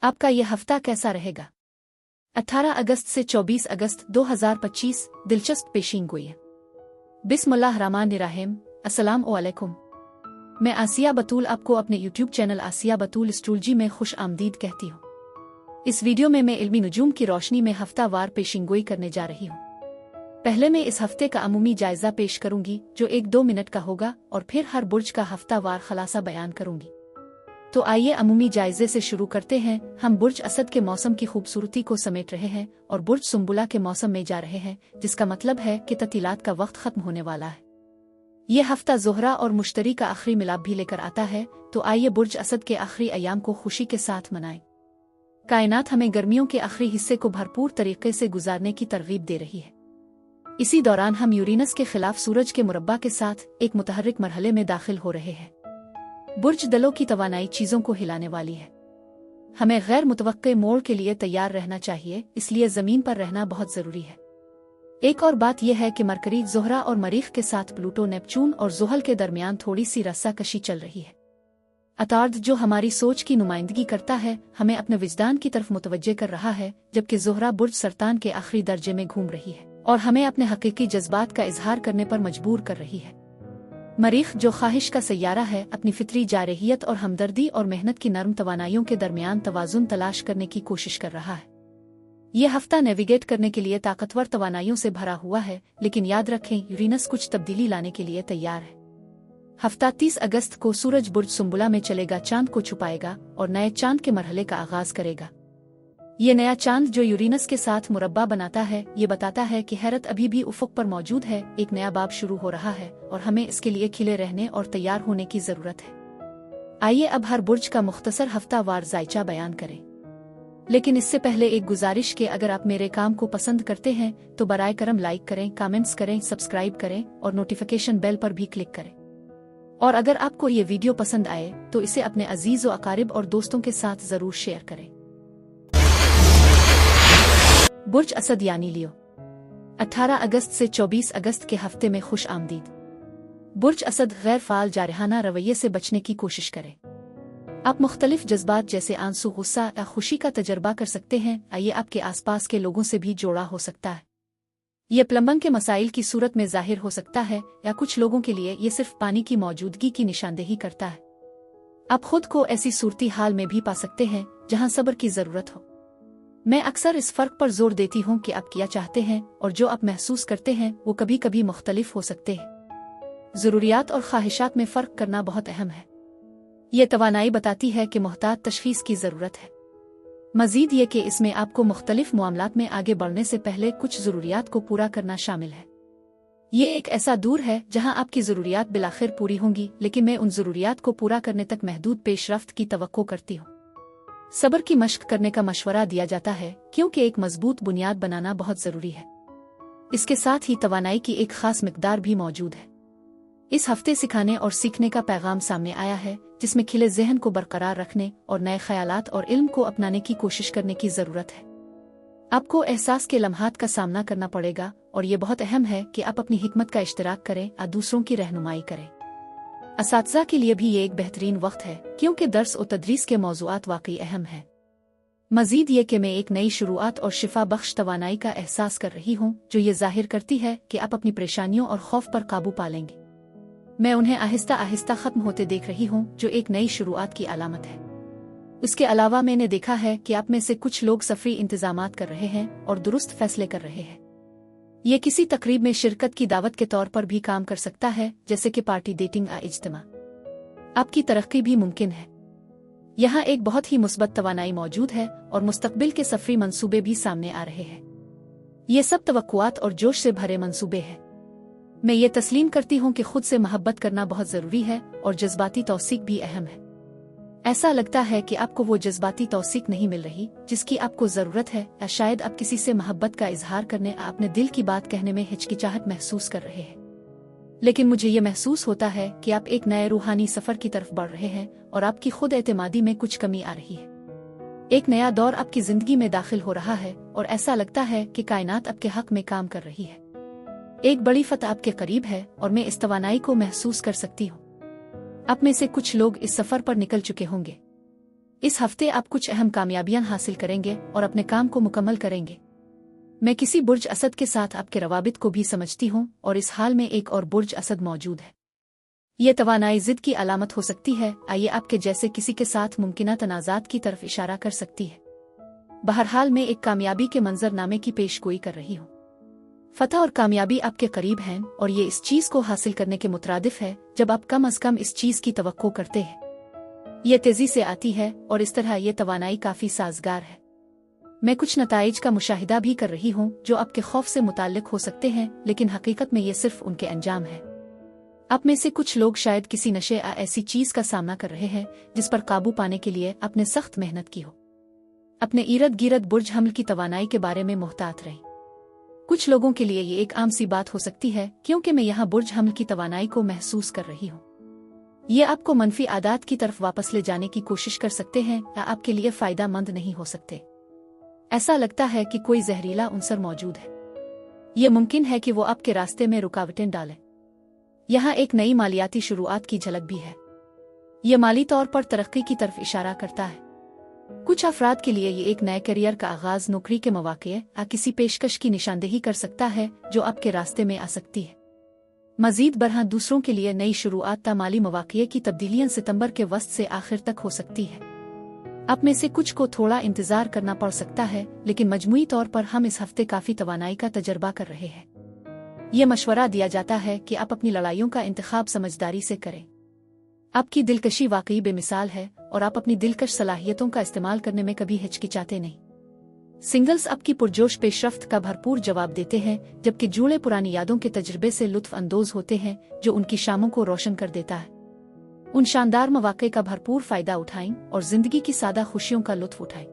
आपका ये हफ्ता कैसा रहेगा? 18 अगस्त से 24 अगस्त 2025 दिलचस्प पेशीनगोई है। बिस्मिल्लाहिर्रहमानिर्रहीम। अस्सलाम वालेकुम। मैं आसिया बतूल आपको अपने YouTube चैनल आसिया बतूल एस्ट्रोलॉजी में खुश आमदीद कहती हूँ। इस वीडियो में मैं इल्मी नुजूम की रोशनी में हफ्तावार पेशीनगोई करने जा रही हूँ। पहले मैं इस हफ्ते का अमूमी जायजा पेश करूंगी जो 1-2 मिनट का होगा और फिर हर बुर्ज का हफ्तावार खलासा बयान करूंगी। तो आइए अमूमी जायजे से शुरू करते हैं। हम बुर्ज असद के मौसम की खूबसूरती को समेट रहे हैं और बुर्ज सुंबुला के मौसम में जा रहे हैं, जिसका मतलब है कि ततीलात का वक्त खत्म होने वाला है। ये हफ्ता ज़ोहरा और मुश्तरी का आखिरी मिलाप भी लेकर आता है, तो आइए बुर्ज असद के आखिरी अयाम को खुशी के साथ मनाएं। कायनात हमें गर्मियों के आखिरी हिस्से को भरपूर तरीके से गुजारने की तरगीब दे रही है। इसी दौरान हम यूरेनस के खिलाफ सूरज के मुरब्बा के साथ एक मुतहर्रिक मरहले में दाखिल हो रहे हैं। बुर्ज दलों की तवानाई चीजों को हिलाने वाली है। हमें गैर मुतवक्के मोड़ के लिए तैयार रहना चाहिए, इसलिए जमीन पर रहना बहुत जरूरी है। एक और बात यह है कि मरकरी, ज़ोहरा और मरीख के साथ प्लूटो, नेपच्यून और ज़ुहल के दरमियान थोड़ी सी रस्साकशी चल रही है। अतार्द, जो हमारी सोच की नुमाइंदगी करता है, हमें अपने विजदान की तरफ मुतवज्जे कर रहा है, जबकि ज़ोहरा बुर्ज सरतान के आखिरी दर्जे में घूम रही है और हमें अपने हकीकी जज्बात का इजहार करने पर मजबूर कर रही है। मरीख, जो ख्वाहिश का सैयारा है, अपनी फितरी जारहियत और हमदर्दी और मेहनत की नर्म तवानाइयों के दरमियान तवाजुन तलाश करने की कोशिश कर रहा है। यह हफ्ता नेविगेट करने के लिए ताकतवर तवानाइयों से भरा हुआ है, लेकिन याद रखें, यूरेनस कुछ तब्दीली लाने के लिए तैयार है। हफ्ता 30 अगस्त को सूरज बुर्ज सुंबुला में चलेगा, चांद को छुपाएगा और नए चांद के मरहले का आगाज करेगा। ये नया चांद जो यूरेनस के साथ मुरब्बा बनाता है, ये बताता है कि हैरत अभी भी उफक पर मौजूद है। एक नया बाब शुरू हो रहा है और हमें इसके लिए खिले रहने और तैयार होने की जरूरत है। आइए अब हर बुर्ज का मुख्तसर हफ्तावार जायचा बयान करें, लेकिन इससे पहले एक गुजारिश कि अगर आप मेरे काम को पसंद करते हैं तो बराए करम लाइक करें, कमेंट्स करें, सब्सक्राइब करें और नोटिफिकेशन बेल पर भी क्लिक करें। और अगर आपको ये वीडियो पसंद आए तो इसे अपने अजीज व अकारिब और दोस्तों के साथ जरूर शेयर करें। बुर्ज असद यानी लियो, 18 अगस्त से 24 अगस्त के हफ्ते में खुश आमदीद। बुर्ज असद गैर फाल जारहाना रवैये से बचने की कोशिश करें। आप मुख्तलिफ जज्बात जैसे आंसू, गुस्सा या खुशी का तजर्बा कर सकते हैं। आइए आपके आसपास के लोगों से भी जोड़ा हो सकता है। यह प्लम्बिंग के मसाइल की सूरत में जाहिर हो सकता है, या कुछ लोगों के लिए ये सिर्फ पानी की मौजूदगी की निशानदेही करता है। आप खुद को ऐसी सूरती हाल में भी पा सकते हैं जहां सब्र की जरूरत हो। मैं अक्सर इस फर्क पर जोर देती हूँ कि आप क्या चाहते हैं और जो आप महसूस करते हैं वो कभी कभी मुख्तलिफ हो सकते हैं। जरूरियात और ख्वाहिशात में फर्क करना बहुत अहम है। ये तवानाई बताती है कि मुहतात तशखीस की जरूरत है। मजीद ये कि इसमें आपको मुख्तलिफ मामलात में आगे बढ़ने से पहले कुछ जरूरियात को पूरा करना शामिल है। ये एक ऐसा दूर है जहां आपकी जरूरियात बिलाखिर पूरी होंगी, लेकिन मैं उन जरूरियात को पूरा करने तक महदूद पेशरफ्त की तवक्को करती हूँ। सब्र की मश्क करने का मशवरा दिया जाता है, क्योंकि एक मजबूत बुनियाद बनाना बहुत जरूरी है। इसके साथ ही तवानाई की एक खास मिकदार भी मौजूद है। इस हफ्ते सिखाने और सीखने का पैगाम सामने आया है, जिसमें खिले जहन को बरकरार रखने और नए ख्यालात और इल्म को अपनाने की कोशिश करने की जरूरत है। आपको एहसास के लम्हात का सामना करना पड़ेगा और ये बहुत अहम है कि आप अपनी हिकमत का इश्तराक करें और दूसरों की रहनुमाई करें। असातिज़ा के लिए भी ये एक बेहतरीन वक्त है, क्योंकि दर्स और तदरीस के मौज़ूआत वाकई अहम है। मजीद ये कि मैं एक नई शुरुआत और शिफा बख्श तवानाई का एहसास कर रही हूँ, जो ये जाहिर करती है कि आप अपनी परेशानियों और खौफ पर काबू पा लेंगे। मैं उन्हें आहिस्ता आहिस्ता खत्म होते देख रही हूँ, जो एक नई शुरुआत की अलामत है। इसके अलावा मैंने देखा है कि आप में से कुछ लोग सफरी इंतजामात कर रहे हैं और दुरुस्त फैसले कर रहे हैं। ये किसी तकरीब में शिरकत की दावत के तौर पर भी काम कर सकता है, जैसे कि पार्टी, डेटिंग या इज्तिमा। आपकी तरक्की भी मुमकिन है। यहाँ एक बहुत ही मुस्बत तवानाई मौजूद है और मुस्तकबिल के सफरी मंसूबे भी सामने आ रहे हैं। ये सब तवक्कुआत और जोश से भरे मंसूबे हैं। मैं ये तस्लीम करती हूँ कि खुद से मोहब्बत करना बहुत जरूरी है और जज्बाती तौसीक भी अहम है। ऐसा लगता है कि आपको वो जज्बाती तौसीक नहीं मिल रही जिसकी आपको जरूरत है, या शायद आप किसी से मोहब्बत का इजहार करने, अपने दिल की बात कहने में हिचकिचाहट महसूस कर रहे हैं। लेकिन मुझे ये महसूस होता है कि आप एक नए रूहानी सफर की तरफ बढ़ रहे हैं और आपकी खुद एतमादी में कुछ कमी आ रही है। एक नया दौर आपकी जिंदगी में दाखिल हो रहा है और ऐसा लगता है कि कायनात आपके हक में काम कर रही है। एक बड़ी फतह आपके करीब है और मैं इस तवानाई को महसूस कर सकती हूँ। आप में से कुछ लोग इस सफर पर निकल चुके होंगे। इस हफ्ते आप कुछ अहम कामयाबियां हासिल करेंगे और अपने काम को मुकम्मल करेंगे। मैं किसी बुर्ज असद के साथ आपके रवाबित को भी समझती हूँ और इस हाल में एक और बुर्ज असद मौजूद है। ये तवानाई जिद की अलामत हो सकती है, आइए आपके जैसे किसी के साथ मुमकिना तनाज़ात की तरफ इशारा कर सकती है। बहरहाल मैं एक कामयाबी के मंजरनामे की पेशगोई कर रही हूँ। फतह और कामयाबी आपके करीब हैं और ये इस चीज़ को हासिल करने के मुतरादिफ है जब आप कम अज कम इस चीज़ की तवक्को करते हैं। ये तेज़ी से आती है और इस तरह ये तवानाई काफ़ी साजगार है। मैं कुछ नताइज का मुशाहिदा भी कर रही हूँ जो आपके खौफ से मुताल्लिक हो सकते हैं, लेकिन हकीकत में ये सिर्फ उनके अंजाम है। आप में से कुछ लोग शायद किसी नशे या ऐसी चीज़ का सामना कर रहे हैं जिस पर काबू पाने के लिए आपने सख्त मेहनत की हो। अपने इर्द गिर्द बुर्ज हमल की तवानाई के बारे में मुहतात रहें। कुछ लोगों के लिए ये एक आम सी बात हो सकती है क्योंकि मैं यहाँ बुर्ज हमल की तवानाई को महसूस कर रही हूँ। ये आपको मनफी आदात की तरफ वापस ले जाने की कोशिश कर सकते हैं या आपके लिए फ़ायदा मंद नहीं हो सकते। ऐसा लगता है कि कोई जहरीला उनसर मौजूद है। ये मुमकिन है कि वो आपके रास्ते में रुकावटें डालें। यहाँ एक नई मालियाती शुरुआत की झलक भी है। ये माली तौर पर तरक्की की तरफ इशारा करता है। कुछ अफराद के लिए ये एक नए करियर का आगाज, नौकरी के मौके या किसी पेशकश की निशानदेही कर सकता है जो आपके रास्ते में आ सकती है। मजीद बरहा दूसरों के लिए नई शुरुआत माली मौके की तब्दीलियां सितंबर के वस्त से आखिर तक हो सकती है। आप में से कुछ को थोड़ा इंतजार करना पड़ सकता है, लेकिन मजमूई तौर पर हम इस हफ्ते काफी तवानाई का तजर्बा कर रहे हैं। ये मशवरा दिया जाता है कि आप अपनी लड़ाइयों का इंतखाब समझदारी से करें। आपकी दिलकशी वाकई बेमिसाल है और आप अपनी दिलकश सलाहियतों का इस्तेमाल करने में कभी हिचकिचाते नहीं। सिंगल्स आपकी पुरजोश पेशरफ्त का भरपूर जवाब देते हैं, जबकि जूड़े पुरानी यादों के तजर्बे से लुत्फ अंदोज होते हैं जो उनकी शामों को रोशन कर देता है। उन शानदार मौके का भरपूर फायदा उठाएं और जिंदगी की सादा खुशियों का लुत्फ उठाएं।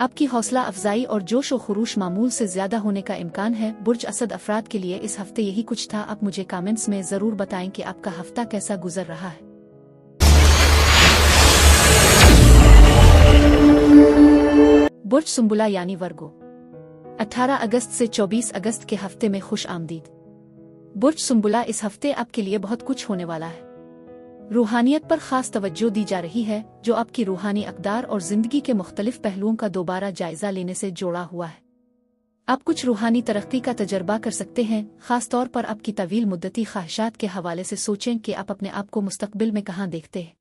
आपकी हौसला अफजाई और जोश व खुरूश मामूल से ज्यादा होने का इम्कान है। बुर्ज असद अफराद के लिए इस हफ्ते यही कुछ था। आप मुझे कमेंट्स में जरूर बताएं कि आपका हफ्ता कैसा गुजर रहा है। बुर्ज सुंबुला यानी वर्गो, 18 अगस्त से 24 अगस्त के हफ्ते में खुश आमदीद। बुर्ज सुंबुला, इस हफ्ते आपके लिए बहुत कुछ होने वाला है। रूहानियत पर खास तवज्जो दी जा रही है जो आपकी रूहानी अक़दार और जिंदगी के मुख्तलिफ पहलुओं का दोबारा जायजा लेने से जोड़ा हुआ है। आप कुछ रूहानी तरक्की का तजर्बा कर सकते हैं। खास तौर पर आपकी तवील मुद्दती ख्वाहिशात के हवाले से सोचें कि आप अपने आप को मुस्तकबिल में कहाँ देखते हैं।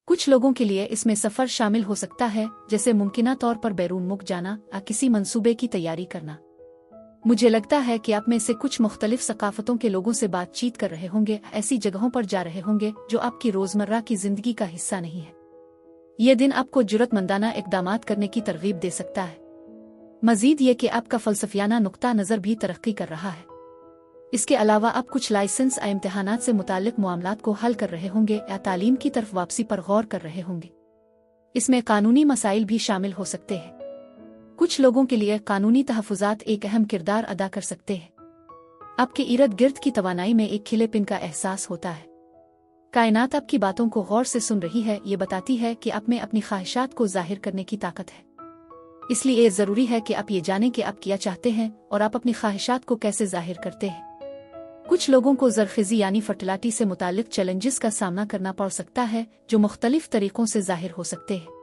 कुछ लोगों के लिए इसमें सफ़र शामिल हो सकता है, जैसे मुमकिना तौर पर बैरून मुल्क जाना या किसी मंसूबे की तैयारी करना। मुझे लगता है कि आप में से कुछ मुख्तलिफ सकाफतों के लोगों से बातचीत कर रहे होंगे, ऐसी जगहों पर जा रहे होंगे जो आपकी रोजमर्रा की जिंदगी का हिस्सा नहीं है। यह दिन आपको जुर्रतमंदाना इक़दामात करने की तरगीब दे सकता है। मजीद ये कि आपका फ़लसफ़ियाना नुक्ता नज़र भी तरक्की कर रहा है। इसके अलावा आप कुछ लाइसेंस या इम्तिहानात से मुताल्लिक मामलात को हल कर रहे होंगे या तालीम की तरफ वापसी पर गौर कर रहे होंगे। इसमें कानूनी मसाइल भी शामिल हो सकते हैं। कुछ लोगों के लिए कानूनी तहफ़्फ़ुज़ात एक अहम किरदार अदा कर सकते हैं। आपके इर्द गिर्द की तवानाई में एक खिलेपन का एहसास होता है। कायनात आपकी बातों को गौर से सुन रही है। ये बताती है कि आप में अपनी ख्वाहिशात को जाहिर करने की ताकत है। इसलिए ये ज़रूरी है कि आप ये जानें कि आप क्या चाहते हैं और आप अपनी ख्वाहिशात को कैसे जाहिर करते हैं। कुछ लोगों को ज़रख़ीज़ी यानी फर्टिलिटी से मुताल्लिक चैलेंजेस का सामना करना पड़ सकता है जो मुख्तलिफ तरीक़ों से जाहिर हो सकते हैं।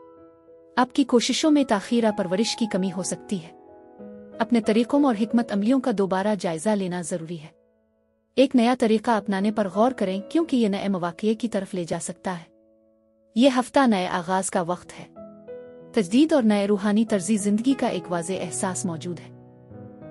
आपकी कोशिशों में ताख़ीर या परवरिश की कमी हो सकती है। अपने तरीक़ों और हिकमत अमलियों का दोबारा जायज़ा लेना ज़रूरी है। एक नया तरीक़ा अपनाने पर गौर करें क्योंकि ये नए मौक़े की तरफ ले जा सकता है। यह हफ्ता नए आगाज़ का वक्त है। तजदीद और नए रूहानी तर्ज़ी ज़िंदगी का एक वाज़े एहसास मौजूद है।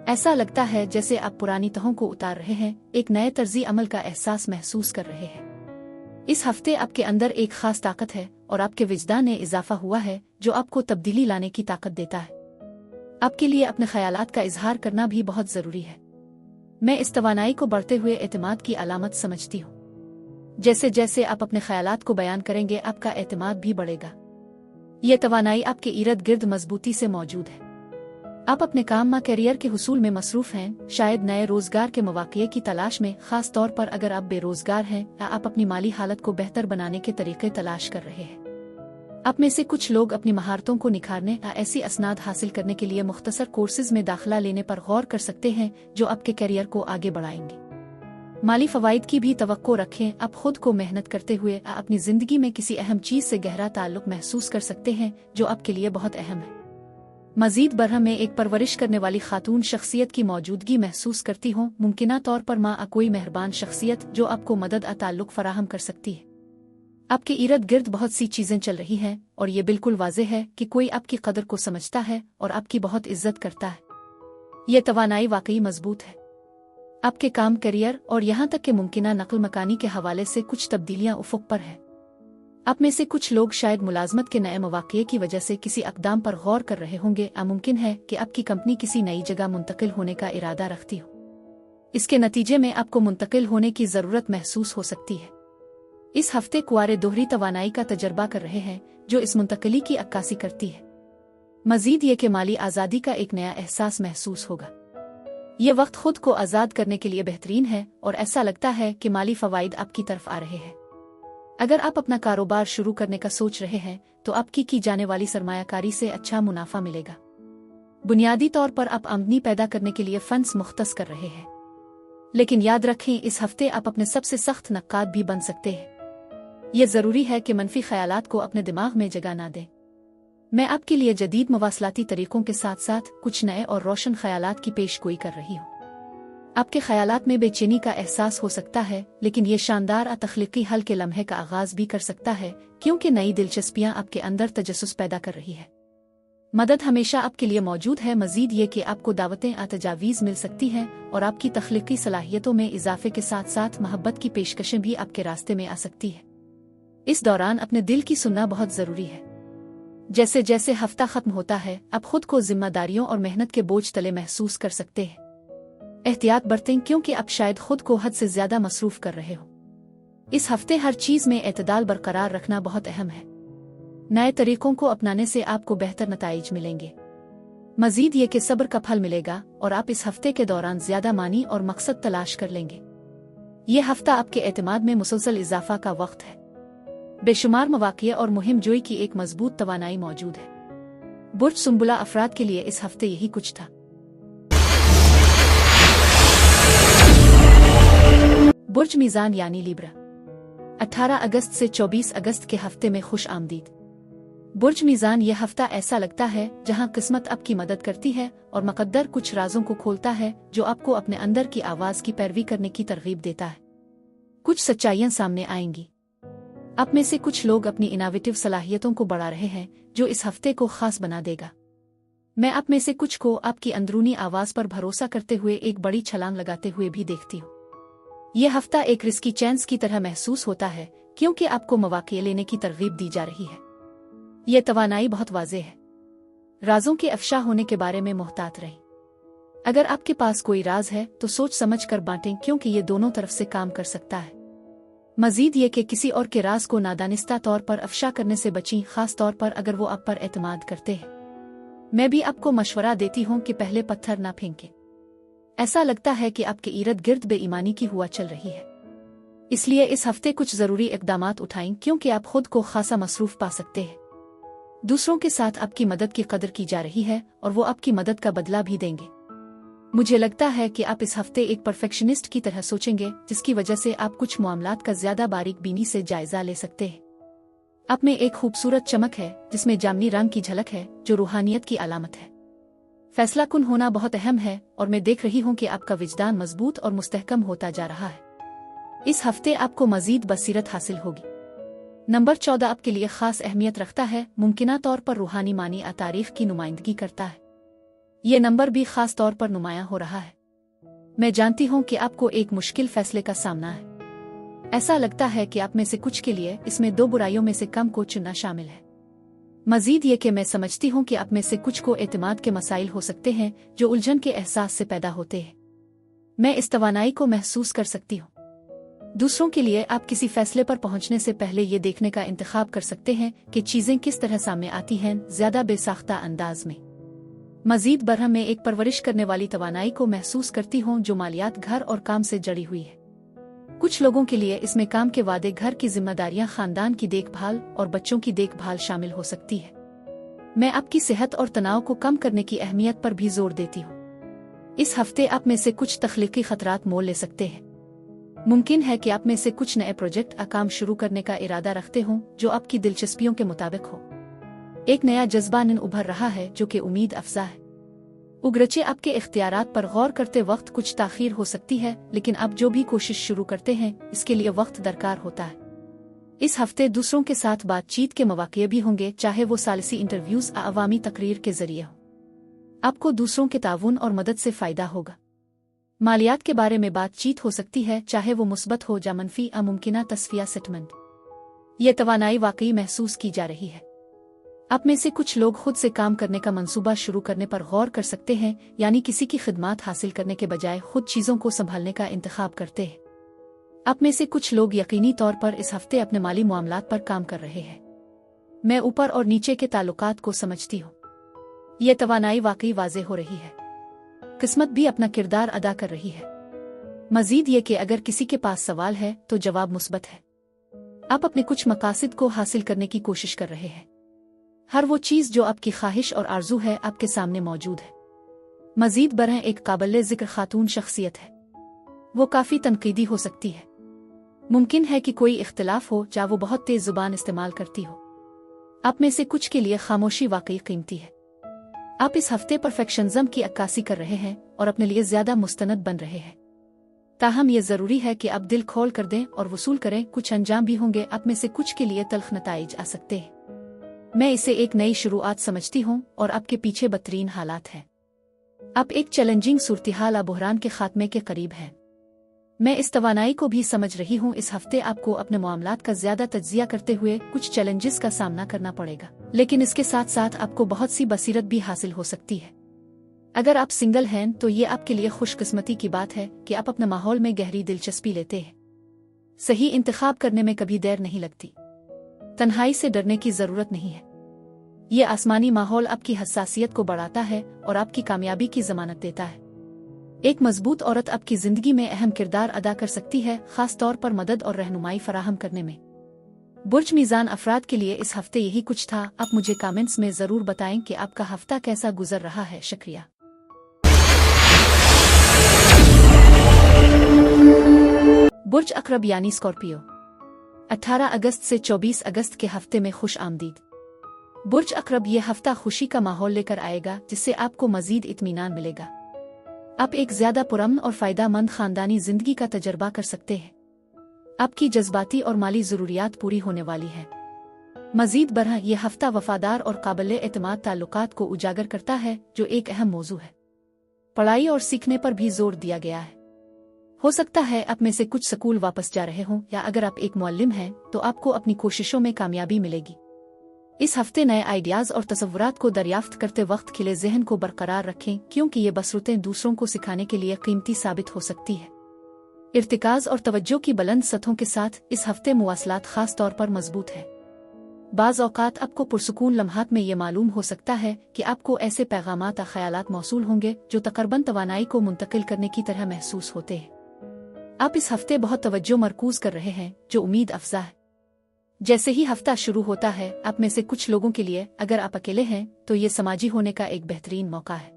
ऐसा लगता है जैसे आप पुरानी तहों को उतार रहे हैं, एक नए तर्ज़ी अमल का एहसास महसूस कर रहे हैं। इस हफ्ते आपके अंदर एक खास ताकत है और आपके विजदान में इजाफा हुआ है जो आपको तब्दीली लाने की ताकत देता है। आपके लिए अपने ख्यालात का इजहार करना भी बहुत ज़रूरी है। मैं इस तवानाई को बढ़ते हुए एतमाद की अलामत समझती हूँ। जैसे जैसे आप अपने ख्यालात को बयान करेंगे, आपका एतमाद भी बढ़ेगा। यह तवानाई आपके इर्द गिर्द मजबूती से मौजूद है। आप अपने काम करियर के हुसूल में मसरूफ हैं, शायद नए रोजगार के मौके की तलाश में, खास तौर पर अगर आप बेरोजगार हैं या आप अपनी माली हालत को बेहतर बनाने के तरीके तलाश कर रहे हैं। आप में से कुछ लोग अपनी महारतों को निखारने या ऐसी असनाद हासिल करने के लिए मुख्तसर कोर्सेज में दाखिला लेने पर गौर कर सकते हैं जो आपके करियर को आगे बढ़ाएंगे। माली फवाइद की भी तवक्को रखें। आप खुद को मेहनत करते हुए अपनी जिंदगी में किसी अहम चीज से गहरा ताल्लुक महसूस कर सकते हैं जो आपके लिए बहुत अहम है। मजीद बरह में एक परवरिश करने वाली खातून शख्सियत की मौजूदगी महसूस करती हों, मुमकिना तौर पर माँ कोई मेहरबान शख्सियत जो आपको मदद ताल्लुक फराहम कर सकती है। आपके इर्द गिर्द बहुत सी चीजें चल रही हैं और ये बिल्कुल वाज़ेह है कि कोई आपकी कदर को समझता है और आपकी बहुत इज्जत करता है। यह तवानाई वाकई मजबूत है। आपके काम, करियर और यहाँ तक कि मुमकिना नकल मकानी के हवाले से कुछ तब्दीलियां उफुक पर है। आप में से कुछ लोग शायद मुलाजमत के नए मौक़े की वजह से किसी अक़दाम पर गौर कर रहे होंगे। मुमकिन है कि आपकी कंपनी किसी नई जगह मुंतकिल होने का इरादा रखती हो। इसके नतीजे में आपको मुंतकिल होने की ज़रूरत महसूस हो सकती है। इस हफ्ते कुआरे दोहरी तवानाई का तजर्बा कर रहे हैं जो इस मुंतकली की अक्कासी करती है। मजीद ये कि माली आज़ादी का एक नया एहसास महसूस होगा। ये वक्त खुद को आज़ाद करने के लिए बेहतरीन है और ऐसा लगता है कि माली फ़वाइद आपकी तरफ आ रहे हैं। अगर आप अपना कारोबार शुरू करने का सोच रहे हैं तो आपकी की जाने वाली सरमायाकारी से अच्छा मुनाफा मिलेगा। बुनियादी तौर पर आप आमदनी पैदा करने के लिए फंड्स मुख्तस कर रहे हैं, लेकिन याद रखें इस हफ्ते आप अपने सबसे सख्त नक्काद भी बन सकते हैं। ये ज़रूरी है कि मनफी ख्यालात को अपने दिमाग में जगह ना दें। मैं आपके लिए जदीद मवासलाती तरीकों के साथ साथ कुछ नए और रोशन ख्यालात की पेशगोई कर रही हूँ। आपके ख्यालात में बेचैनी का एहसास हो सकता है, लेकिन ये शानदार तख्लीकी हल के लम्हे का आगाज भी कर सकता है क्योंकि नई दिलचस्पियाँ आपके अंदर तजस्सुस पैदा कर रही है। मदद हमेशा आपके लिए मौजूद है। मजीद ये कि आपको दावतें तजावीज़ मिल सकती हैं और आपकी तख्लीकी सलाहियतों में इजाफे के साथ साथ मोहब्बत की पेशकशें भी आपके रास्ते में आ सकती है। इस दौरान अपने दिल की सुनना बहुत ज़रूरी है। जैसे जैसे हफ्ता खत्म होता है आप खुद को जिम्मेदारियों और मेहनत के बोझ तले महसूस कर सकते हैं। एहतियात बरतें क्योंकि आप शायद खुद को हद से ज्यादा मसरूफ कर रहे हो। इस हफ्ते हर चीज में एतदाल बरकरार रखना बहुत अहम है। नए तरीकों को अपनाने से आपको बेहतर नताइज मिलेंगे। मजीद ये कि सब्र का फल मिलेगा और आप इस हफ्ते के दौरान ज्यादा मानी और मकसद तलाश कर लेंगे। ये हफ्ता आपके एतमाद में मुसलसल इजाफा का वक्त है। बेशुमार मवाक़े और मुहिम जोई की एक मजबूत तवानाई मौजूद है। बुर्ज सुंबुला अफराद के लिए इस हफ्ते यही कुछ था। बुर्ज मीज़ान यानी लिब्रा, 18 अगस्त से 24 अगस्त के हफ्ते में खुश आमदीद। बुर्ज मीज़ान यह हफ्ता ऐसा लगता है जहां किस्मत आपकी मदद करती है और मुक़द्दर कुछ राजों को खोलता है जो आपको अपने अंदर की आवाज़ की पैरवी करने की तरगीब देता है। कुछ सच्चाइयां सामने आएंगी। आप में से कुछ लोग अपनी इनोवेटिव सलाहियतों को बढ़ा रहे हैं जो इस हफ्ते को खास बना देगा। मैं आप में से कुछ को आपकी अंदरूनी आवाज पर भरोसा करते हुए एक बड़ी छलांग लगाते हुए भी देखती हूँ। यह हफ्ता एक रिस्की चांस की तरह महसूस होता है क्योंकि आपको मौक़े लेने की तरगीब दी जा रही है। यह तवानाई बहुत वाज़ेह है। राजों के अफशा होने के बारे में मुहतात रहें। अगर आपके पास कोई राज है तो सोच समझ कर बांटें क्योंकि ये दोनों तरफ से काम कर सकता है। मजीद ये कि किसी और के राज को नादानिस्ता तौर पर अफशा करने से बचें, खास तौर पर अगर वो आप पर एतमाद करते हैं। मैं भी आपको मशवरा देती हूँ कि पहले पत्थर ना फेंकें। ऐसा लगता है कि आपके इर्द गिर्द बेईमानी की हुआ चल रही है, इसलिए इस हफ्ते कुछ जरूरी इक़दामात उठाएं क्योंकि आप खुद को खासा मसरूफ पा सकते हैं। दूसरों के साथ आपकी मदद की कदर की जा रही है और वो आपकी मदद का बदला भी देंगे। मुझे लगता है कि आप इस हफ्ते एक परफेक्शनिस्ट की तरह सोचेंगे, जिसकी वजह से आप कुछ मामलात का ज्यादा बारीक बीनी से जायजा ले सकते हैं। आप में एक खूबसूरत चमक है जिसमें जामनी रंग की झलक है जो रूहानियत की अलामत है। फैसला कुन होना बहुत अहम है और मैं देख रही हूँ कि आपका विजदान मजबूत और मुस्तहकम होता जा रहा है। इस हफ्ते आपको मजीद बसीरत हासिल होगी। नंबर 14 आपके लिए खास अहमियत रखता है, मुमकिना तौर पर रूहानी मानी तारीख की नुमाइंदगी करता है। ये नंबर भी खास तौर पर नुमायां हो रहा है। मैं जानती हूँ कि आपको एक मुश्किल फैसले का सामना है। ऐसा लगता है कि आप में से कुछ के लिए इसमें दो बुराइयों में से कम को चुनना शामिल है। मजीद ये कि मैं समझती हूँ कि आप में से कुछ को एतमाद के मसाइल हो सकते हैं जो उलझन के एहसास से पैदा होते हैं। मैं इस तवानाई को महसूस कर सकती हूँ। दूसरों के लिए आप किसी फैसले पर पहुंचने से पहले ये देखने का इंतखाब कर सकते हैं कि चीजें किस तरह सामने आती हैं, ज्यादा बेसाख्ता अंदाज में। मजीद बरह में एक परवरिश करने वाली तवानाई को महसूस करती हूँ जो मालियात, घर और काम से जड़ी हुई है। कुछ लोगों के लिए इसमें काम के वादे, घर की जिम्मेदारियां, खानदान की देखभाल और बच्चों की देखभाल शामिल हो सकती है। मैं आपकी सेहत और तनाव को कम करने की अहमियत पर भी जोर देती हूँ। इस हफ्ते आप में से कुछ तख्लीकी खतरात मोल ले सकते हैं। मुमकिन है कि आप में से कुछ नए प्रोजेक्ट या काम शुरू करने का इरादा रखते हों जो आपकी दिलचस्पियों के मुताबिक हो। एक नया जज्बा उभर रहा है जो कि उम्मीद अफजा है। उगरचे आपके इख्तियारात पर गौर करते वक्त कुछ ताखीर हो सकती है, लेकिन अब जो भी कोशिश शुरू करते हैं इसके लिए वक्त दरकार होता है। इस हफ्ते दूसरों के साथ बातचीत के मौके भी होंगे, चाहे वो सालिसी इंटरव्यूज या अवामी तकरीर के जरिए हो। आपको दूसरों के ताउन और मदद से फायदा होगा। मालियात के बारे में बातचीत हो सकती है, चाहे वो मुस्बत हो या मनफी या मुमकिना तस्फिया सेटलमेंट। ये तवानाई वाकई महसूस की जा रही है। आप में से कुछ लोग खुद से काम करने का मंसूबा शुरू करने पर गौर कर सकते हैं, यानी किसी की खिदमात हासिल करने के बजाय खुद चीज़ों को संभालने का इंतखाब करते हैं। आप में से कुछ लोग यकीनी तौर पर इस हफ्ते अपने माली मामलात पर काम कर रहे हैं। मैं ऊपर और नीचे के ताल्लुकात को समझती हूँ। यह तवानाई वाकई वाज़े हो रही है। किस्मत भी अपना किरदार अदा कर रही है। मजीद ये कि अगर किसी के पास सवाल है तो जवाब मुस्बत है। आप अपने कुछ मकासद को हासिल करने की कोशिश कर रहे हैं। हर वो चीज़ जो आपकी ख्वाहिश और आरजू है आपके सामने मौजूद है। मजीद बरह एक काबिल जिक्र खातून शख्सियत है। वो काफ़ी तनकीदी हो सकती है। मुमकिन है कि कोई इख्तिलाफ हो या वो बहुत तेज जुबान इस्तेमाल करती हो। आप में से कुछ के लिए खामोशी वाकई कीमती है। आप इस हफ्ते परफेक्शनिज्म की अक्कासी कर रहे हैं और अपने लिए ज्यादा मुस्तनद बन रहे हैं। ताहम यह जरूरी है कि आप दिल खोल कर दें और वसूल करें। कुछ अंजाम भी होंगे। आप में से कुछ के लिए तल्ख नताइज आ सकते हैं। मैं इसे एक नई शुरुआत समझती हूँ और आपके पीछे बदतरीन हालात हैं। आप एक चैलेंजिंग सूरत-ए-हाल बुहरान के खात्मे के करीब हैं। मैं इस तवानाई को भी समझ रही हूँ। इस हफ्ते आपको अपने मामलात का ज्यादा तज्जिया करते हुए कुछ चैलेंजेस का सामना करना पड़ेगा, लेकिन इसके साथ साथ आपको बहुत सी बसीरत भी हासिल हो सकती है। अगर आप सिंगल हैं तो ये आपके लिए खुशकिस्मती की बात है कि आप अपने माहौल में गहरी दिलचस्पी लेते हैं। सही इंतखाब करने में कभी देर नहीं लगती। तन्हाई से डरने की जरूरत नहीं है। ये आसमानी माहौल आपकी हसासियत को बढ़ाता है और आपकी कामयाबी की जमानत देता है। एक मजबूत औरत आपकी जिंदगी में अहम किरदार अदा कर सकती है, खास तौर पर मदद और रहनुमाई फराहम करने में। बुर्ज मीज़ान अफराद के लिए इस हफ्ते यही कुछ था। आप मुझे कमेंट्स में जरूर बताएं कि आपका हफ्ता कैसा गुजर रहा है। शुक्रिया। बुर्ज अकरब यानी स्कॉर्पियो, 18 अगस्त से 24 अगस्त के हफ्ते में खुश आमदीद। बुर्ज अकरब ये हफ्ता खुशी का माहौल लेकर आएगा, जिससे आपको मजीद इत्मीनान मिलेगा। आप एक ज्यादा पुरअमन और फायदामंद खानदानी जिंदगी का तजर्बा कर सकते हैं। आपकी जज्बाती और माली जरूरियात पूरी होने वाली है। मजीद बरह यह हफ्ता वफादार और काबिल एतमाद ताल्लुकात को उजागर करता है, जो एक अहम मौजू है। पढ़ाई और सीखने पर भी जोर दिया गया है। हो सकता है आप में से कुछ स्कूल वापस जा रहे हों, या अगर आप एक मुअल्लिम हैं तो आपको अपनी कोशिशों में कामयाबी मिलेगी। इस हफ्ते नए आइडियाज और तसव्वुरात को दरियाफ्त करते वक्त खिले जहन को बरकरार रखें, क्योंकि ये बसरतें दूसरों को सिखाने के लिए कीमती साबित हो सकती है। इर्तिकाज और तवज्जो की बुलंद सतहों के साथ इस हफ्ते मुवासलात खास तौर पर मजबूत है। बाज़ औक़ात आपको पुरसुकून लम्हात में ये मालूम हो सकता है कि आपको ऐसे पैगामात या ख्यालात मौसूल होंगे जो तकरीबन तवानाई को मुंतकिल करने की तरह महसूस होते हैं। आप इस हफ्ते बहुत तवज्जो मरकूज कर रहे हैं, जो उम्मीद अफजा है। जैसे ही हफ्ता शुरू होता है, आप में से कुछ लोगों के लिए, अगर आप अकेले हैं तो ये समाजी होने का एक बेहतरीन मौका है।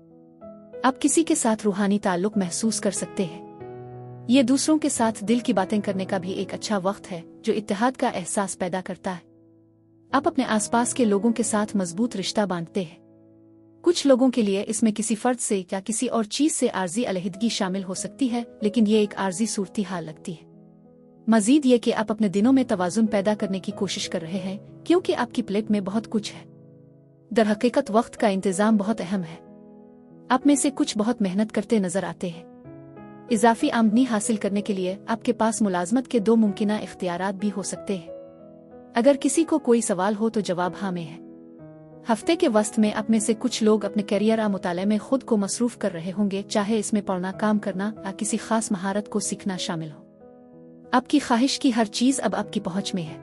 आप किसी के साथ रूहानी ताल्लुक महसूस कर सकते हैं। ये दूसरों के साथ दिल की बातें करने का भी एक अच्छा वक्त है, जो इत्तेहाद का एहसास पैदा करता है। आप अपने आसपास के लोगों के साथ मजबूत रिश्ता बांधते हैं। कुछ लोगों के लिए इसमें किसी फर्द से या किसी और चीज से आर्जी अलहदगी शामिल हो सकती है, लेकिन ये एक आर्जी सूरती हाल लगती है। मजीद ये कि आप अपने दिनों में तवाजुन पैदा करने की कोशिश कर रहे हैं, क्योंकि आपकी प्लेट में बहुत कुछ है। दरहकीकत वक्त का इंतजाम बहुत अहम है। आप में से कुछ बहुत मेहनत करते नजर आते हैं। इजाफी आमदनी हासिल करने के लिए आपके पास मुलाजमत के 2 मुमकिना इख्तियारात भी हो सकते हैं। अगर किसी को कोई सवाल हो तो जवाब हाँ में है। हफ्ते के वस्त में आप में से कुछ लोग अपने करियर या मुताले में खुद को मसरूफ कर रहे होंगे, चाहे इसमें पढ़ना, काम करना या किसी खास महारत को सीखना शामिल हो। आपकी ख्वाहिश की हर चीज अब आपकी पहुंच में है।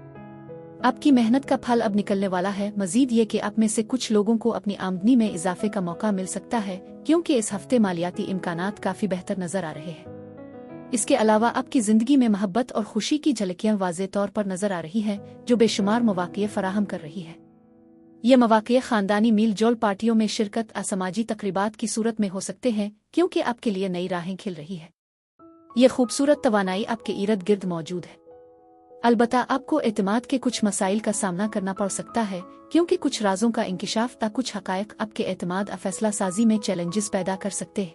आपकी मेहनत का फल अब निकलने वाला है। मजीद ये कि आप में से कुछ लोगों को अपनी आमदनी में इजाफे का मौका मिल सकता है, क्योंकि इस हफ्ते मालियाती इम्कानात काफी बेहतर नजर आ रहे हैं। इसके अलावा आपकी जिंदगी में मोहब्बत और खुशी की झलकियां वाज़े तौर पर नजर आ रही है, जो बेशुमार मौक़े फराहम कर रही है। ये मौक़े खानदानी मील जोल, पार्टियों में शिरकत, असामाजी तकरीबात की सूरत में हो सकते हैं, क्योंकि आपके लिए नई राहें खिल रही है। ये खूबसूरत तवानाई आपके इर्द गिर्द मौजूद है। अलबत्ता आपको एतमाद के कुछ मसाइल का सामना करना पड़ सकता है, क्योंकि कुछ राजों का इंकिशाफ ता कुछ हकायक आपके एतमाद और फैसला साजी में चैलेंजेस पैदा कर सकते हैं।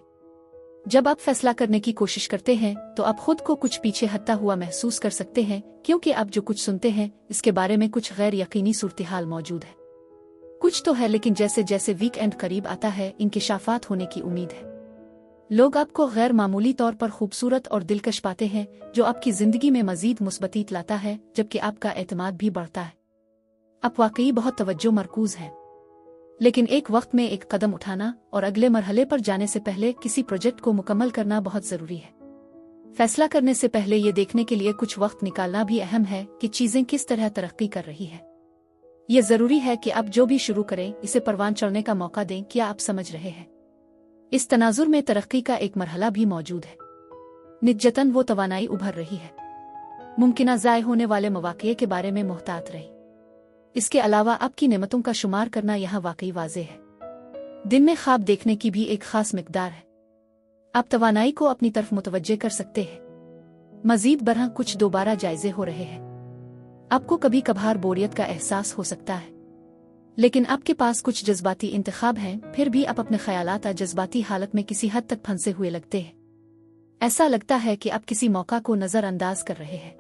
जब आप फैसला करने की कोशिश करते हैं तो आप खुद को कुछ पीछे हटता हुआ महसूस कर सकते हैं, क्योंकि आप जो कुछ सुनते हैं इसके बारे में कुछ गैर यकीनी सूरत-ए-हाल मौजूद है। कुछ तो है, लेकिन जैसे जैसे वीकेंड करीब आता है इंकिशाफात होने की उम्मीद है। लोग आपको गैर मामूली तौर पर खूबसूरत और दिलकश पाते हैं, जो आपकी जिंदगी में मजीद मुस्बतीत लाता है, जबकि आपका एतमाद भी बढ़ता है। आप वाकई बहुत तवज्जो मरकूज हैं। लेकिन एक वक्त में एक कदम उठाना और अगले मरहले पर जाने से पहले किसी प्रोजेक्ट को मुकम्मल करना बहुत जरूरी है। फैसला करने से पहले ये देखने के लिए कुछ वक्त निकालना भी अहम है कि चीजें किस तरह तरक्की कर रही है। ये जरूरी है कि आप जो भी शुरू करें इसे परवान चढ़ने का मौका दें। क्या आप समझ रहे हैं? इस तनाजुर में तरक्की का एक मरहला भी मौजूद है। निजतन वो तवानाई उभर रही है। मुमकिन ज़ाय होने वाले मौक़े के बारे में मुहतात रही। इसके अलावा आपकी नेमतों का शुमार करना यहाँ वाकई वाज़ेह है। दिन में ख्वाब देखने की भी एक खास मिकदार है। आप तवानाई को अपनी तरफ मुतवज्जे कर सकते हैं। मजीद बरह कुछ दोबारा जायजे हो रहे हैं। आपको कभी कभार बोरियत का एहसास हो सकता है, लेकिन आपके पास कुछ जज्बाती इंतखाब हैं, फिर भी आप अपने ख्यालात और जज्बाती हालत में किसी हद तक फंसे हुए लगते हैं। ऐसा लगता है कि आप किसी मौका को नज़रअंदाज कर रहे हैं।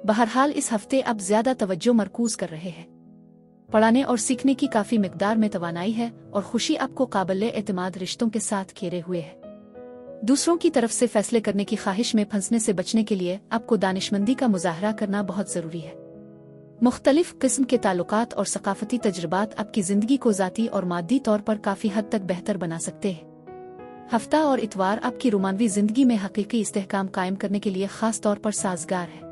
बहरहाल इस हफ्ते आप ज्यादा तवज्जो मरकूज कर रहे हैं। पढ़ाने और सीखने की काफी मिकदार में तवानाई है और खुशी आपको काबिल एतमाद रिश्तों के साथ घेरे हुए है। दूसरों की तरफ से फैसले करने की ख्वाहिश में फंसने से बचने के लिए आपको दानिशमंदी का मुजाहरा करना बहुत जरूरी है। मुख्तलिफ किस्म के ताल्लुकात और सकाफती तजुर्बात आपकी जिंदगी को ज़ाती और मादी तौर पर काफी हद तक बेहतर बना सकते हैं। हफ्ता और इतवार आपकी रोमानवी जिंदगी में हकीकी इस्तेहकाम कायम करने के लिए खास तौर पर साजगार है।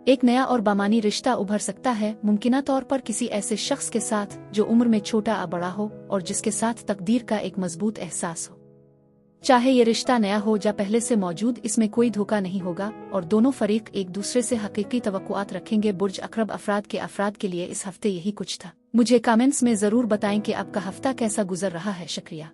एक नया और बामानी रिश्ता उभर सकता है, मुमकिना तौर पर किसी ऐसे शख्स के साथ जो उम्र में छोटा या बड़ा हो और जिसके साथ तकदीर का एक मजबूत एहसास हो। चाहे ये रिश्ता नया हो या पहले से मौजूद, इसमें कोई धोखा नहीं होगा और दोनों फरीक एक दूसरे से हकीकी तवक्कुआत रखेंगे। बुर्ज अक़रब अफराद के लिए इस हफ्ते यही कुछ था। मुझे कमेंट्स में जरूर बताएं कि आपका हफ्ता कैसा गुजर रहा है। शुक्रिया।